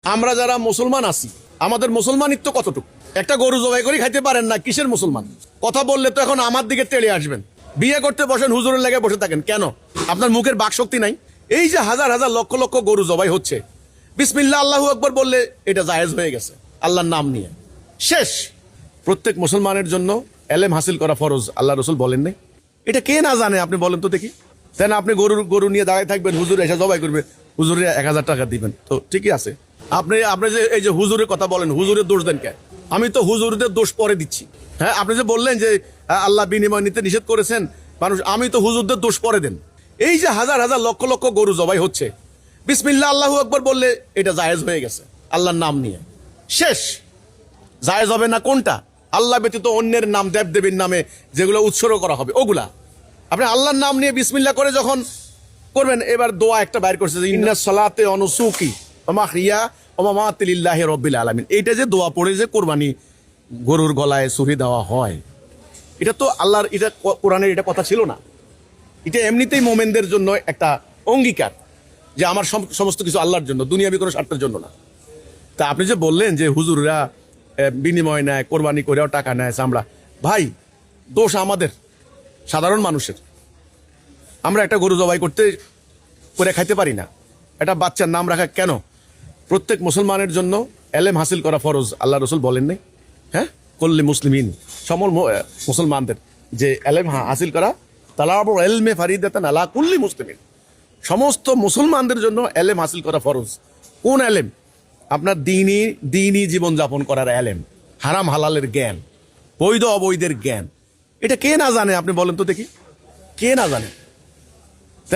আমরা যারা মুসলমান আছি আমাদের মুসলমানিত্ব কতটুকু? একটা গরু জবাই করে খাইতে পারেন না, কিসের মুসলমান? কথা বললে তো এখন আমার দিকে তেড়ে আসবেন। বিয়ে করতে বসেন, হুজুরের লেগে বসে থাকেন কেন? আপনার মুখের বাক শক্তি নাই? এই যে হাজার হাজার লক্ষ লক্ষ গরু জবাই হচ্ছে, বিসমিল্লাহ আল্লাহু আকবার বললে এটা জায়েজ হয়ে গেছে আল্লাহর নাম নিয়ে। শেষ। প্রত্যেক মুসলমানের জন্য এলেম হাসিল করা ফরজ, আল্লাহ রসুল বলেন নাই? এটা কে না জানে? আপনি বলেন তো দেখি। তাই না? আপনি গরু নিয়ে দাঁড়ায় থাকবেন, হুজুর এসে জবাই করবে, হুজুরে 1000 টাকা দিবেন, তো ঠিকই আছে। আপনি যে এই যে হুজুরের কথা বলেন, হুজুরের দোষ দেন কে? আমি তো হুজুরদের দোষ পরে দিচ্ছি। হ্যাঁ, আপনি যে বললেন যে আল্লাহ বিনিময় নিতে নিষেধ করেছেন মানুষ, আমি তো হুজুরদের দোষ পরে দেন। এই যে হাজার হাজার লক্ষ লক্ষ গরু জবাই হচ্ছে, বিসমিল্লাহ আল্লাহু আকবার বললে এটা জায়েজ হয়ে গেছে আল্লাহর নাম নিয়ে। শেষ। জায়েজ হবে না কোনটা? আল্লাহ ব্যতীত অন্যের নাম, দেবদেবীর নামে যেগুলো উৎসর্গ করা হবে ওগুলা। আপনি আল্লাহর নাম নিয়ে বিসমিল্লাহ করে যখন করবেন, এবার দোয়া একটা বাইর করছে যে ইন্নাস সালাতে ওয়া নুসুকি ওয়া মাহইয়া ওয়া মামাতি লিল্লাহি রাব্বিল আলামিন। এইটা যে দোয়া পড়ে যে কোরবানি গরুর গলায় ছুরি দেওয়া হয়, এটা তো আল্লাহর, এটা কোরআনের এটা কথা ছিল না। এটা এমনিতেই মোমেনদের জন্য একটা অঙ্গীকার যে আমার সমস্ত কিছু আল্লাহর জন্য, দুনিয়াবি কোনো স্বার্থের জন্য না। তা আপনি যে বললেন যে হুজুররা বিনিময় নেয়, কোরবানি করেও টাকা নেয় চামড়া, ভাই দোষ আমাদের সাধারণ মানুষের। আমরা একটা গরু জবাই করে খাইতে পারি না, একটা বাচ্চার নাম রাখা কেন? প্রত্যেক মুসলমানের জন্য এলেম হাসিল করা ফরজ, আল্লাহ রসুল বলেন নাই? হ্যাঁ, কল্লি মুসলিমিন, সমল মুসলমানদের যে এলেম হাসিল করা, তালাবুল ইলমি ফারিদাতান আলা কুল্লি মুসলিমিন, সমস্ত মুসলমানদের জন্য এলেম হাসিল করা ফরজ। কোন এলেম? আপনার দিনই জীবনযাপন করার এলেম, হারাম হালালের জ্ঞান, বৈধ অবৈধের জ্ঞান। এটা কে না জানে? আপনি বলেন তো দেখি, কে না জানে?